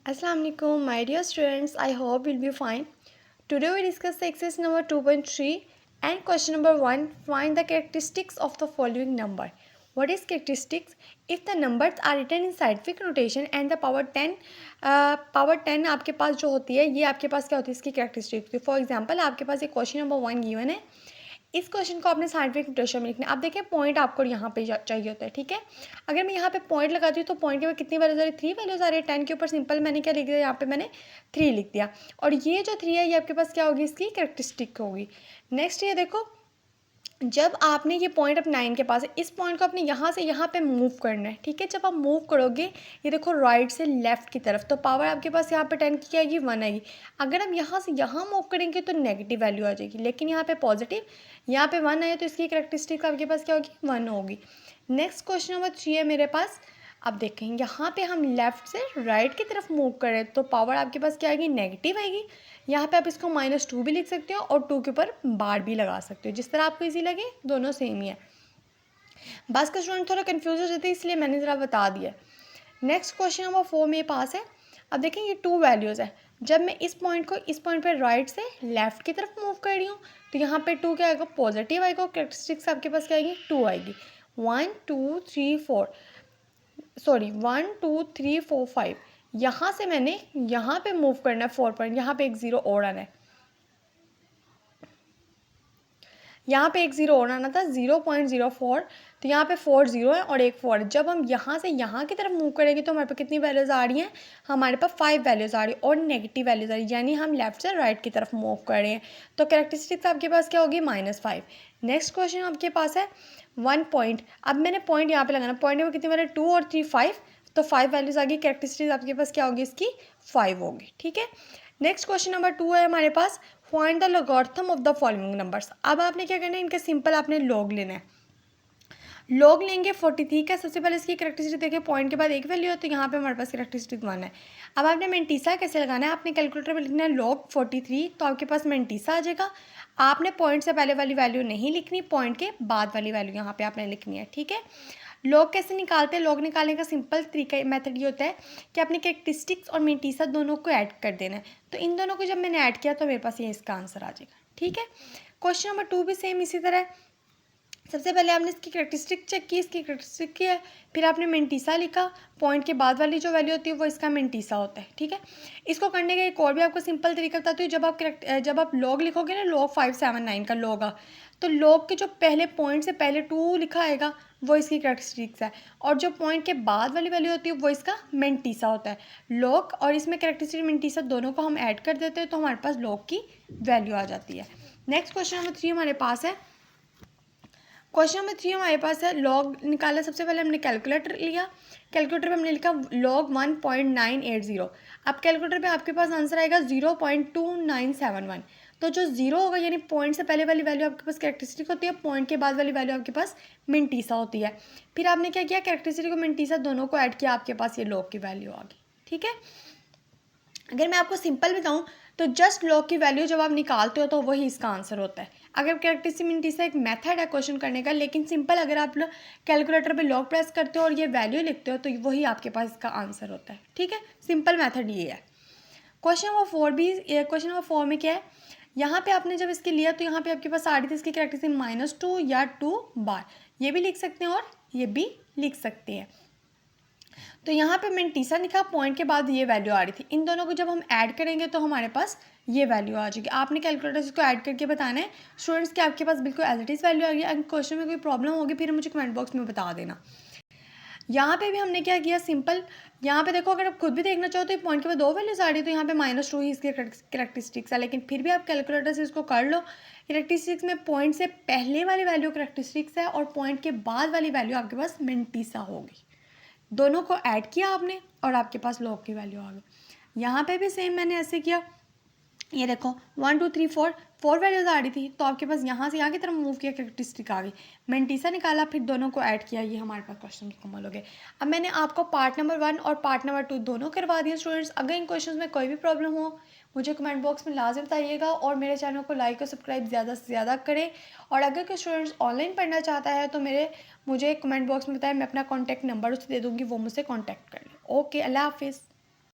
Assalamu alaikum, my dear students. I hope you'll be fine. Today we discuss the exercise number 2.3 and question number 1. Find the characteristics of the following number. What is characteristics? If the numbers are written in scientific notation and the power 10 आपके पास जो होती है ये आपके पास क्या होती है इसकी characteristics. For example आपके पास एक question number 1 given है. इस क्वेश्चन को आपने साइंटिफिक नोटेशन में लिखना है. आप देखें पॉइंट आपको यहाँ पे चाहिए होता है. ठीक है, अगर मैं यहाँ पे पॉइंट लगाती हूँ तो पॉइंट के बाद कितनी वैल्यूज आ रही है? 3 वैल्यूज आ रही है. 10 के ऊपर सिंपल मैंने क्या लिख दिया, यहाँ पे मैंने 3 लिख दिया. और ये जो 3 है ये आपके पास क्या होगी, इसकी कैरेक्टरिस्टिक होगी. नेक्स्ट ये देखो, जब आपने ये पॉइंट अपने 9 के पास है, इस पॉइंट को आपने यहाँ से यहाँ पे मूव करना है. ठीक है, जब आप मूव करोगे ये देखो राइट से लेफ्ट की तरफ, तो पावर आपके पास यहाँ पे 10 की क्या आएगी, 1 आएगी. अगर हम यहाँ से यहाँ मूव करेंगे तो नेगेटिव वैल्यू आ जाएगी, लेकिन यहाँ पे पॉजिटिव, यहाँ पे 1 आया तो इसकी कैरेक्टरिस्टिक आपके पास क्या होगी, 1 होगी. नेक्स्ट क्वेश्चन नंबर 3 है मेरे पास. अब देखें यहाँ पे हम लेफ़्ट से राइट की तरफ मूव करें तो पावर आपके पास क्या आएगी, नेगेटिव आएगी. यहाँ पे आप इसको -2 भी लिख सकते हो और 2 के ऊपर बार भी लगा सकते हो, जिस तरह आपको इजी लगे. दोनों सेम ही है. बस का स्टूडेंट थोड़ा कन्फ्यूज हो जाते हैं इसलिए मैंने ज़रा बता दिया. नेक्स्ट क्वेश्चन नंबर 4 मेरे पास है. अब देखें ये 2 वैल्यूज़ है. जब मैं इस पॉइंट पर राइट से लेफ़्ट की तरफ मूव कर रही हूँ तो यहाँ पे 2 क्या आएगा, पॉजिटिव आएगा. और कैरेक्टरिस्टिक्स आपके पास क्या आएगी, 2 आएगी. 1 2 3 4 सॉरी 1 2 3 4 5. यहाँ से मैंने यहाँ पे मूव करना है 4 पॉइंट, यहाँ पे एक 0 और आना है. यहाँ पे एक 0 और आना था, 0.04. तो यहाँ पे 4 0 है और एक 4. जब हम यहाँ से यहाँ की तरफ मूव करेंगे तो हमारे पास कितनी वैल्यूज़ आ रही हैं, हमारे पास 5 वैल्यूज़ आ रही है और नेगेटिव वैल्यूज़ आ रही है, यानी हम लेफ्ट से राइट की तरफ मूव कर रहे हैं. तो कैरेक्टरिस्टिक्स आपके पास क्या होगी, -5. नेक्स्ट क्वेश्चन आपके पास है 1 पॉइंट. अब मैंने पॉइंट यहाँ पे लगाना, पॉइंट में कितनी वैल्यू, 2 और 3 5. तो 5 वैल्यूज़ आ गई. कैरेक्टरिस्टिक्स आपके पास क्या होगी, इसकी 5 होगी. ठीक है. नेक्स्ट क्वेश्चन नंबर 2 है हमारे पास. Find the logarithm of the following numbers. अब आपने क्या करना है, इनका सिंपल आपने लॉग लेना है. लॉग लेंगे 43 का. सबसे पहले इसकी कैरेक्टरिस्टिक देखिए, पॉइंट के बाद एक वैल्यू है तो यहाँ पे हमारे पास कैरेक्टरिस्टिक 1 है. अब आपने मेंटीसा कैसे लगाना है, आपने कैलकुलेटर में लिखना है लॉग 43, तो आपके पास मेंटीसा आ जाएगा. आपने पॉइंट से पहले वाली वैल्यू नहीं लिखनी, पॉइंट के बाद वाली वैल्यू यहाँ पे आपने लिखनी है. ठीक है. लॉग कैसे निकालते हैं, लॉग निकालने का सिंपल तरीका मेथड ये होता है कि आपने कैरेक्टरिस्टिक्स और मेंटीसा दोनों को ऐड कर देना है. तो इन दोनों को जब मैंने ऐड किया तो मेरे पास ये इसका आंसर आ जाएगा. ठीक है. क्वेश्चन नंबर 2 भी सेम इसी तरह है. सबसे पहले आपने इसकी कैरेक्टरिस्टिक चेक की, इसकी कैरेक्टरिस्टिक की है, फिर आपने मेंटीसा लिखा. पॉइंट के बाद वाली जो वैल्यू होती है वो इसका मेंटीसा होता है. ठीक है. इसको करने का एक और भी आपको सिंपल तरीका बताती हूँ. जब आप लॉग लिखोगे ना, लॉग 579 का लॉग आ, तो लॉग के जो पहले पॉइंट से पहले 2 लिखा आएगा वो इसकी कैरेक्टरिस्टिक्स है, और जो पॉइंट के बाद वाली वैल्यू होती है वो इसका मेंटीसा होता है. लॉग और इसमें कैरेक्टरिस्टिक मेंटीसा दोनों को हम ऐड कर देते हैं तो हमारे पास लॉग की वैल्यू आ जाती है. नेक्स्ट क्वेश्चन नंबर 3 हमारे पास है. क्वेश्चन नंबर 3 हमारे पास है. लॉग निकाला, सबसे पहले हमने कैलकुलेटर लिया. कैलकुलेटर पे हमने लिखा लॉग 1.980. अब कैलकुलेटर पे आपके पास आंसर आएगा 0.2971. तो जो 0 होगा यानी पॉइंट से पहले वाली वैल्यू आपके पास कैरेक्टरिस्टिक होती है, पॉइंट के बाद वाली वैल्यू आपके पास मेंटीसा होती है. फिर आपने क्या किया, कैरेक्टरिस्टिक और मेंटीसा दोनों को ऐड किया, आपके पास ये लॉग की वैल्यू आ गई. ठीक है. अगर मैं आपको सिंपल बताऊं तो जस्ट लॉग की वैल्यू जब आप निकालते हो तो वही इसका आंसर होता है. अगर कैरेक्टरिस्टिक मेंटीसा एक मेथड है क्वेश्चन करने का, लेकिन सिंपल अगर आप कैलकुलेटर पे लॉग प्रेस करते हो और ये वैल्यू लिखते हो तो वही आपके पास इसका आंसर होता है. ठीक है. सिंपल मेथड ये है. क्वेश्चन नंबर 4 भी, क्वेश्चन नंबर 4 में क्या है, यहाँ पे आपने जब इसके लिया तो यहाँ पे आपके पास आ रही थी इसकी कैरेक्टरिस्टिक -2 या 2 बार. ये भी लिख सकते हैं और ये भी लिख सकते हैं. तो यहाँ पे मेंटीसा लिखा, पॉइंट के बाद ये वैल्यू आ रही थी. इन दोनों को जब हम ऐड करेंगे तो हमारे पास ये वैल्यू आ जाएगी. आपने कैलकुलेटर इसको ऐड करके बताना है स्टूडेंट्स कि आपके पास बिल्कुल एज इट इज़ वैल्यू आ गई. अगर क्वेश्चन में कोई प्रॉब्लम होगी फिर मुझे कमेंट बॉक्स में बता देना. यहाँ पे भी हमने क्या किया, सिंपल यहाँ पे देखो, अगर आप खुद भी देखना चाहो तो पॉइंट के बाद 2 वैल्यूज आ रही है तो यहाँ पे -2 ही इसके कैरेक्टरिस्टिक्स है, लेकिन फिर भी आप कैलकुलेटर से इसको कर लो. कैरेक्टरिस्टिक्स में पॉइंट से पहले वाली वैल्यू कैरेक्टरिस्टिक्स है और पॉइंट के बाद वाली वैल्यू आपके पास मेंटीसा होगी. दोनों को ऐड किया आपने और आपके पास लॉग की वैल्यू आ गई. यहाँ पे भी सेम मैंने ऐसे किया. ये देखो 1 2 3 4 वैल्यूज आ रही थी तो आपके पास यहाँ से यहाँ की तरफ मूव किया, कैरेक्टरिस्टिक आ गई. मेंटीसा निकाला, फिर दोनों को ऐड किया, ये हमारे पास क्वेश्चन मुकम्मल हो गए. अब मैंने आपको पार्ट नंबर 1 और पार्ट नंबर 2 दोनों करवा दिया. स्टूडेंट्स अगर इन क्वेश्चन में कोई भी प्रॉब्लम हो मुझे कमेंट बॉक्स में लाजम बताइएगा और मेरे चैनल को लाइक और सब्सक्राइब ज़्यादा से ज़्यादा करें. और अगर कोई स्टूडेंट्स ऑनलाइन पढ़ना चाहता है तो मुझे कमेंट बॉक्स में बताएं, मैं अपना कॉन्टैक्ट नंबर उससे दे दूँगी, वो मुझसे कॉन्टैक्ट कर लें. ओके, अल्लाह हाफिज़.